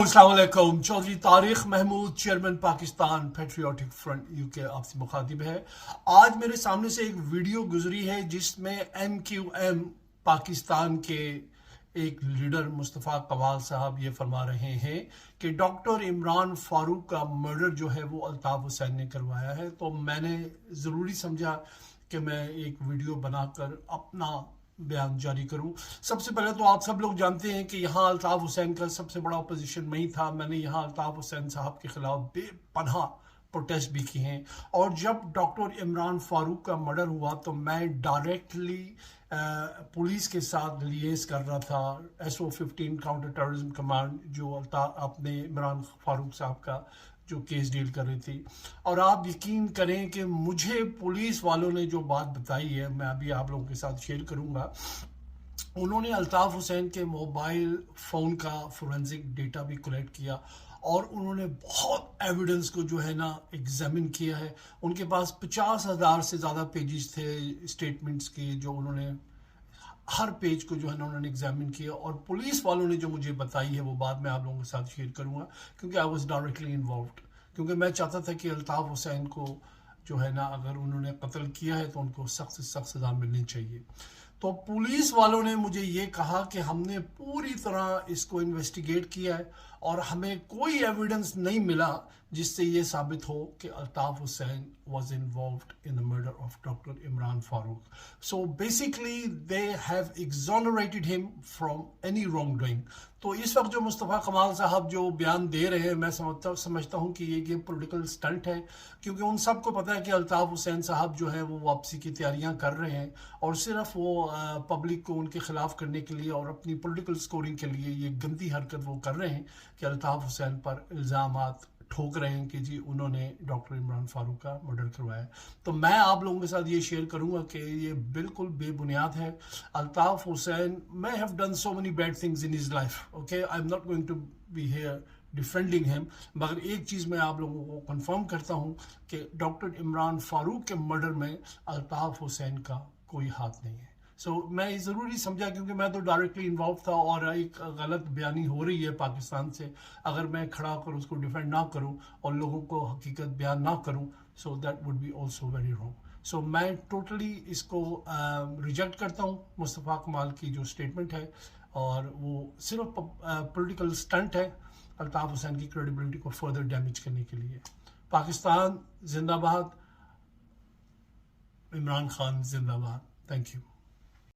अस्सलाम वालेकुम। Chaudhry Tariq Mahmood, chairman Pakistan Patriotic Front UK आपसे मुखातिब है। आज मेरे सामने से एक वीडियो गुजरी है जिसमें MQM पाकिस्तान के एक लीडर मुस्तफ़ा कमाल साहब ये फरमा रहे हैं कि डॉक्टर इमरान फारूक का मर्डर जो है वो अल्ताफ हुसैन ने करवाया है। तो मैंने ज़रूरी समझा कि मैं एक वीडियो बनाकर अपना बयान जारी करूं। सबसे पहले तो आप सब लोग जानते हैं कि यहाँ अल्ताफ हुसैन का सबसे बड़ा अपोजिशन में ही था। मैंने यहाँ अल्ताफ हुसैन साहब के खिलाफ बेपनाह प्रोटेस्ट भी किए हैं। और जब डॉक्टर इमरान फारूक का मर्डर हुआ तो मैं डायरेक्टली पुलिस के साथ लिएज कर रहा था। SO15 काउंटर टेररिज्म कमांड जो अपने इमरान फारूक साहब का जो केस डील कर रही थी। और आप यकीन करें कि मुझे पुलिस वालों ने जो बात बताई है मैं अभी आप लोगों के साथ शेयर करूंगा। उन्होंने अल्ताफ हुसैन के मोबाइल फ़ोन का फोरेंसिक डेटा भी कलेक्ट किया और उन्होंने बहुत एविडेंस को जो है ना एग्जामिन किया है। उनके पास 50,000 से ज़्यादा पेजेस थे स्टेटमेंट्स के, जो उन्होंने हर पेज को जो है ना उन्होंने एग्जामिन किया। और पुलिस वालों ने जो मुझे बताई है वो बात मैं आप लोगों के साथ शेयर करूंगा, क्योंकि आई वाज डायरेक्टली इन्वॉल्व्ड। क्योंकि मैं चाहता था कि अल्ताफ हुसैन को जो है ना अगर उन्होंने कत्ल किया है तो उनको सख्त से सख्त सजा मिलनी चाहिए। तो पुलिस वालों ने मुझे ये कहा कि हमने पूरी तरह इसको इन्वेस्टिगेट किया है और हमें कोई एविडेंस नहीं मिला जिससे ये साबित हो कि Altaf Hussain was involved in the murder of Dr. Imran Farooq. So basically they have exonerated him from any wrongdoing. तो इस वक्त जो मुस्तफ़ा कमाल साहब जो बयान दे रहे हैं मैं समझता हूँ कि ये पॉलिटिकल स्टंट है, क्योंकि उन सबको पता है कि अल्ताफ हुसैन साहब जो है वो वापसी की तैयारियां कर रहे हैं और सिर्फ वो पब्लिक को उनके खिलाफ करने के लिए और अपनी पॉलिटिकल स्कोरिंग के लिए ये गंदी हरकत वो कर रहे हैं कि अल्ताफ हुसैन पर इल्ज़ामात ठोक रहे हैं कि जी उन्होंने डॉक्टर इमरान फारूक का मर्डर करवाया। तो मैं आप लोगों के साथ ये शेयर करूंगा कि ये बिल्कुल बेबुनियाद है। Altaf Hussain may have done so many bad things in his life, okay, I'm not going to be here defending him, मगर एक चीज़ मैं आप लोगों को कंफर्म करता हूं कि डॉक्टर इमरान फारूक के मर्डर में अल्ताफ हुसैन का कोई हाथ नहीं है। मैं ज़रूरी समझा क्योंकि मैं तो डायरेक्टली इन्वॉल्व था और एक गलत बयानी हो रही है पाकिस्तान से, अगर मैं खड़ा कर उसको डिफेंड ना करूं और लोगों को हकीकत बयान ना करूं, so that would be also very wrong. मैं टोटली इसको रिजेक्ट करता हूं मुस्तफ़ा कमाल की जो स्टेटमेंट है, और वो सिर्फ पॉलिटिकल स्टंट है अल्ताफ हुसैन की क्रेडिबिलिटी को फर्दर डैमेज करने के लिए। पाकिस्तान जिंदाबाद, इमरान खान जिंदाबाद। Thank you.